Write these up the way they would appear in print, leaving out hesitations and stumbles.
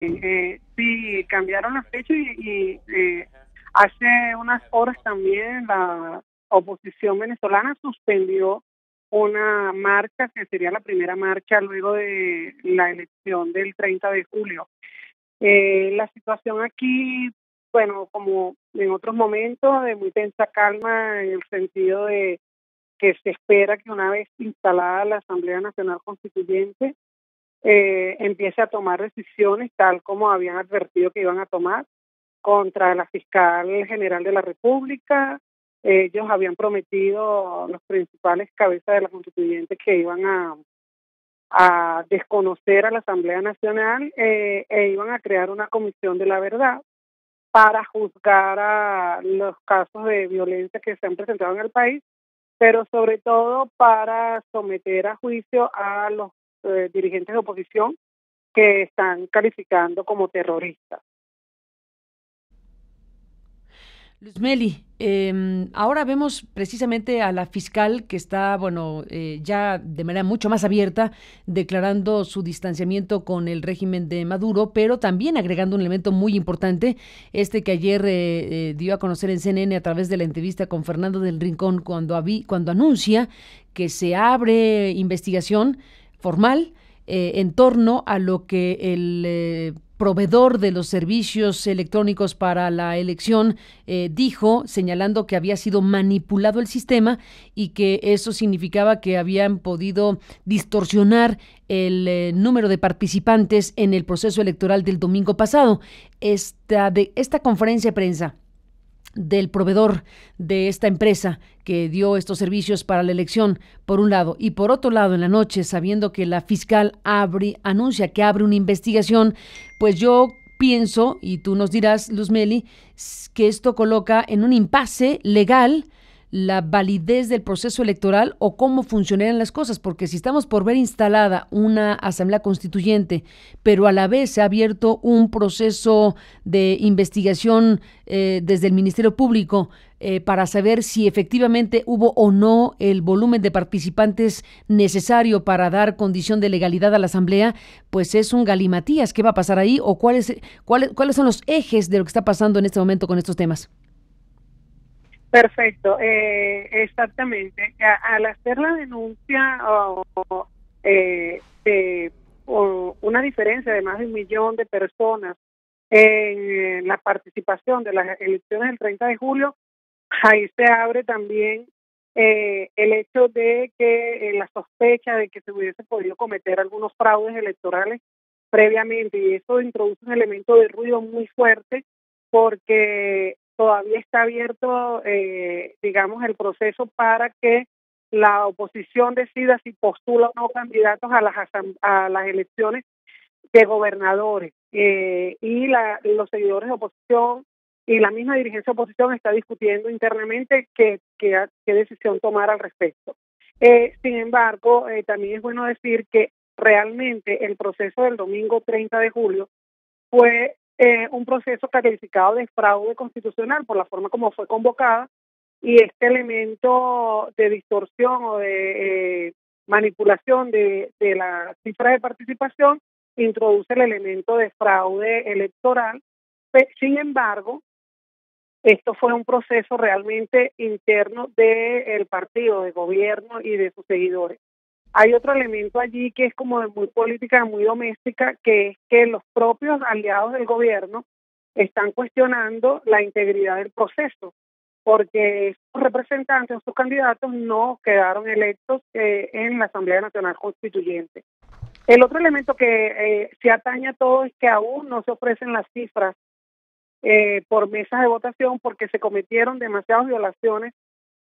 Sí, cambiaron la fecha hace unas horas también la oposición venezolana suspendió una marcha que sería la primera marcha luego de la elección del 30 de julio. La situación aquí, bueno, como en otros momentos, de muy tensa calma en el sentido de que se espera que una vez instalada la Asamblea Nacional Constituyente, empiece a tomar decisiones tal como habían advertido que iban a tomar contra la fiscal general de la República. Ellos habían prometido, los principales cabezas de la constituyente, que iban a desconocer a la Asamblea Nacional e iban a crear una comisión de la verdad para juzgar a los casos de violencia que se han presentado en el país, pero sobre todo para someter a juicio a los dirigentes de oposición que están calificando como terroristas. Luzmeli, ahora vemos precisamente a la fiscal que está, bueno, ya de manera mucho más abierta, declarando su distanciamiento con el régimen de Maduro, pero también agregando un elemento muy importante, este que ayer dio a conocer en CNN a través de la entrevista con Fernando del Rincón, cuando anuncia que se abre investigación formal en torno a lo que el proveedor de los servicios electrónicos para la elección dijo, señalando que había sido manipulado el sistema y que eso significaba que habían podido distorsionar el número de participantes en el proceso electoral del domingo pasado. Esta conferencia de prensa del proveedor de esta empresa que dio estos servicios para la elección, por un lado, y por otro lado, en la noche, sabiendo que la fiscal anuncia que abre una investigación, pues yo pienso, y tú nos dirás, Luzmeli, que esto coloca en un impasse legal la validez del proceso electoral o cómo funcionarían las cosas, porque si estamos por ver instalada una asamblea constituyente, pero a la vez se ha abierto un proceso de investigación desde el Ministerio Público para saber si efectivamente hubo o no el volumen de participantes necesario para dar condición de legalidad a la asamblea, pues es un galimatías. ¿Qué va a pasar ahí o cuáles son los ejes de lo que está pasando en este momento con estos temas? Perfecto, exactamente. Al hacer la denuncia de una diferencia de más de 1 millón de personas en la participación de las elecciones del 30 de julio, ahí se abre también el hecho de que la sospecha de que se hubiese podido cometer algunos fraudes electorales previamente, y eso introduce un elemento de ruido muy fuerte porque todavía está abierto, digamos, el proceso para que la oposición decida si postula o no candidatos a las elecciones de gobernadores, los seguidores de oposición y la misma dirigencia de oposición está discutiendo internamente qué decisión tomar al respecto. Sin embargo, también es bueno decir que realmente el proceso del domingo 30 de julio fue un proceso calificado de fraude constitucional por la forma como fue convocada, y este elemento de distorsión o de manipulación de la cifra de participación introduce el elemento de fraude electoral. Sin embargo, esto fue un proceso realmente interno del partido, de gobierno y de sus seguidores. Hay otro elemento allí que es como de muy política, muy doméstica, que es que los propios aliados del gobierno están cuestionando la integridad del proceso, porque sus representantes, sus candidatos, no quedaron electos en la Asamblea Nacional Constituyente. El otro elemento que se atañe a todo es que aún no se ofrecen las cifras por mesas de votación porque se cometieron demasiadas violaciones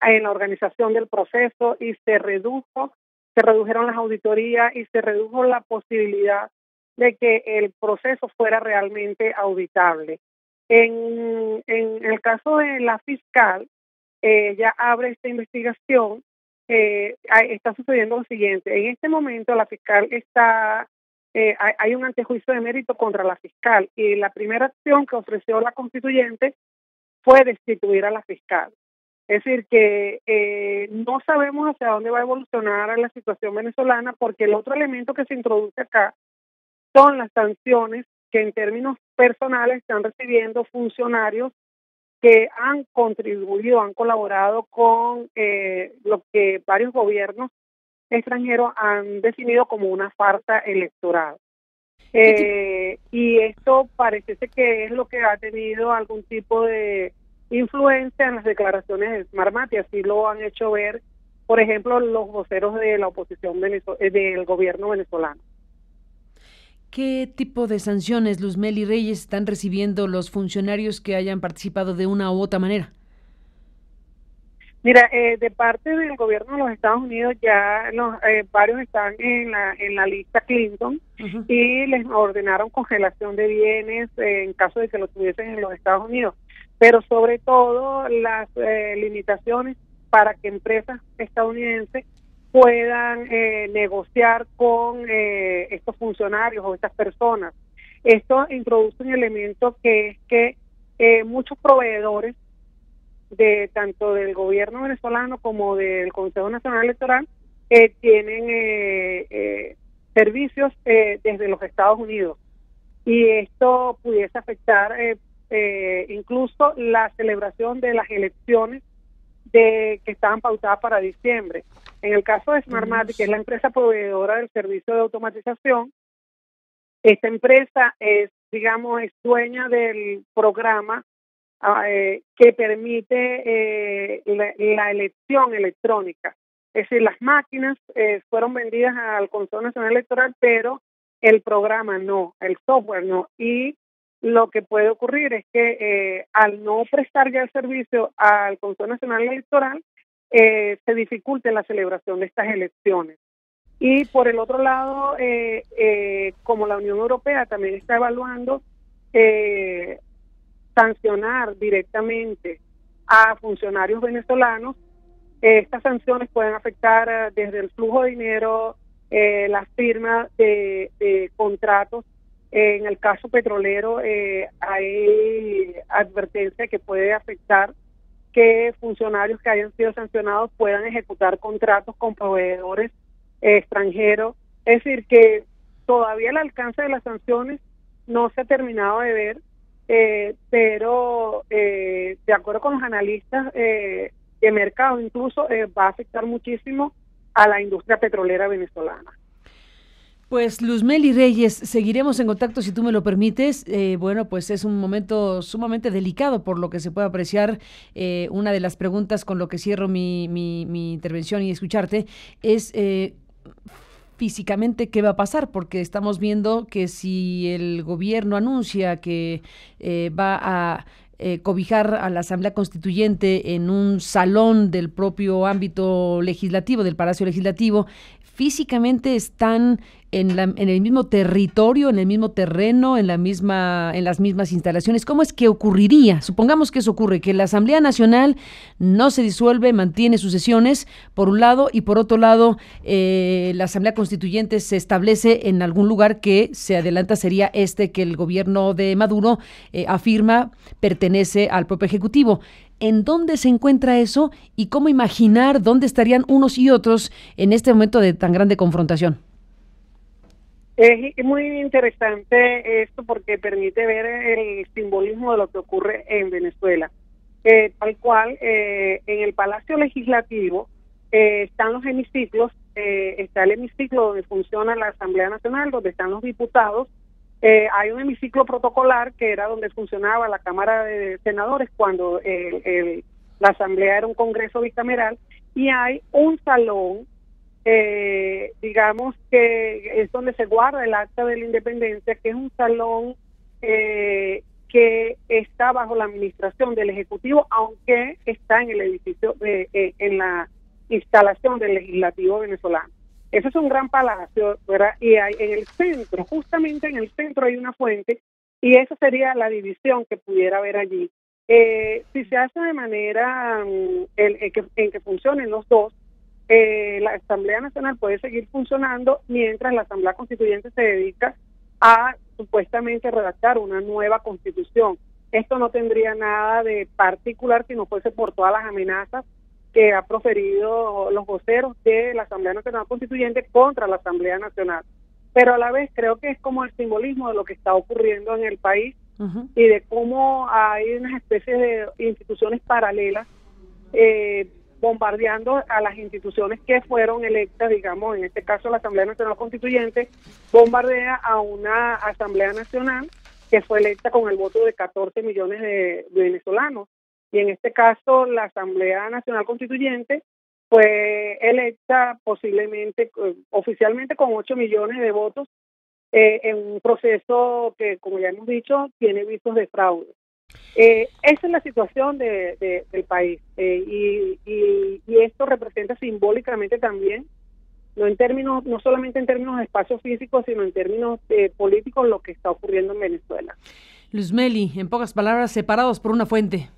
en la organización del proceso y se redujeron las auditorías y se redujo la posibilidad de que el proceso fuera realmente auditable. En el caso de la fiscal, ella abre esta investigación. Está sucediendo lo siguiente: en este momento la fiscal hay un antejuicio de mérito contra la fiscal, y la primera acción que ofreció la constituyente fue destituir a la fiscal. Es decir, que no sabemos hacia dónde va a evolucionar la situación venezolana, porque el otro elemento que se introduce acá son las sanciones que en términos personales están recibiendo funcionarios que han contribuido, han colaborado con lo que varios gobiernos extranjeros han definido como una farsa electoral. Y esto parece que es lo que ha tenido algún tipo de influencia en las declaraciones de Smart, y así lo han hecho ver, por ejemplo, los voceros de la oposición del gobierno venezolano. ¿Qué tipo de sanciones, Luzmely Reyes, están recibiendo los funcionarios que hayan participado de una u otra manera? Mira, de parte del gobierno de los Estados Unidos ya varios están en la lista Clinton y les ordenaron congelación de bienes en caso de que lo tuviesen en los Estados Unidos, pero sobre todo las limitaciones para que empresas estadounidenses puedan negociar con estos funcionarios o estas personas. Esto introduce un elemento que es que muchos proveedores de tanto del gobierno venezolano como del Consejo Nacional Electoral tienen servicios desde los Estados Unidos, y esto pudiese afectar incluso la celebración de las elecciones que estaban pautadas para diciembre. En el caso de Smartmatic, que es la empresa proveedora del servicio de automatización, esta empresa es dueña del programa que permite la elección electrónica. Es decir, las máquinas fueron vendidas al Consejo Nacional Electoral, pero el programa no, el software no. Y lo que puede ocurrir es que al no prestar ya el servicio al Consejo Nacional Electoral, se dificulte la celebración de estas elecciones. Y por el otro lado, como la Unión Europea también está evaluando sancionar directamente a funcionarios venezolanos, estas sanciones pueden afectar desde el flujo de dinero, las firmas de contratos. En el caso petrolero hay advertencia que puede afectar que funcionarios que hayan sido sancionados puedan ejecutar contratos con proveedores extranjeros. Es decir, que todavía el alcance de las sanciones no se ha terminado de ver, pero de acuerdo con los analistas de mercado, incluso va a afectar muchísimo a la industria petrolera venezolana. Pues Luzmely Reyes, seguiremos en contacto si tú me lo permites. Bueno, pues es un momento sumamente delicado por lo que se puede apreciar. Una de las preguntas con lo que cierro mi intervención y escucharte es físicamente qué va a pasar, porque estamos viendo que si el gobierno anuncia que va a cobijar a la Asamblea Constituyente en un salón del propio ámbito legislativo, del Palacio Legislativo, físicamente están en el mismo territorio, en el mismo terreno, en las mismas instalaciones. ¿Cómo es que ocurriría? Supongamos que eso ocurre, que la Asamblea Nacional no se disuelve, mantiene sus sesiones, por un lado, y por otro lado, la Asamblea Constituyente se establece en algún lugar que se adelanta sería que el gobierno de Maduro afirma pertenece al propio Ejecutivo. ¿En dónde se encuentra eso y cómo imaginar dónde estarían unos y otros en este momento de tan grande confrontación? Es muy interesante esto porque permite ver el simbolismo de lo que ocurre en Venezuela. Tal cual, en el Palacio Legislativo están los hemiciclos, está el hemiciclo donde funciona la Asamblea Nacional, donde están los diputados. Hay un hemiciclo protocolar que era donde funcionaba la Cámara de Senadores cuando la Asamblea era un congreso bicameral, y hay un salón, digamos que es donde se guarda el acta de la independencia, que es un salón que está bajo la administración del Ejecutivo, aunque está en el edificio, en la instalación del Legislativo venezolano. Ese es un gran palacio, ¿verdad? Y hay en el centro, justamente en el centro hay una fuente, y esa sería la división que pudiera haber allí. Si se hace de manera en que funcionen los dos, la Asamblea Nacional puede seguir funcionando mientras la Asamblea Constituyente se dedica a supuestamente redactar una nueva constitución. Esto no tendría nada de particular si no fuese por todas las amenazas que ha proferido los voceros de la Asamblea Nacional Constituyente contra la Asamblea Nacional. pero a la vez creo que es como el simbolismo de lo que está ocurriendo en el país y de cómo hay unas especies de instituciones paralelas bombardeando a las instituciones que fueron electas, digamos, en este caso la Asamblea Nacional Constituyente, bombardea a una Asamblea Nacional que fue electa con el voto de 14 millones de venezolanos. Y en este caso la Asamblea Nacional Constituyente fue electa posiblemente, oficialmente con 8 millones de votos, en un proceso que, como ya hemos dicho, tiene visos de fraude. Esa es la situación del país, y esto representa simbólicamente también, no solamente en términos de espacio físico, sino en términos políticos, lo que está ocurriendo en Venezuela. Luzmeli, en pocas palabras, separados por una fuente.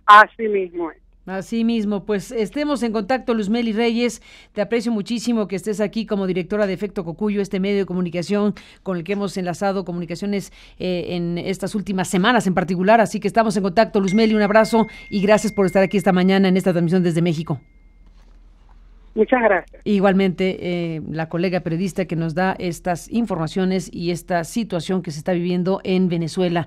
Así mismo es. Así mismo, pues estemos en contacto, Luzmeli Reyes. Te aprecio muchísimo que estés aquí como directora de Efecto Cocuyo, este medio de comunicación con el que hemos enlazado comunicaciones en estas últimas semanas en particular. Así que estamos en contacto, Luzmeli, un abrazo y gracias por estar aquí esta mañana en esta transmisión desde México. Muchas gracias. Igualmente, la colega periodista que nos da estas informaciones y esta situación que se está viviendo en Venezuela.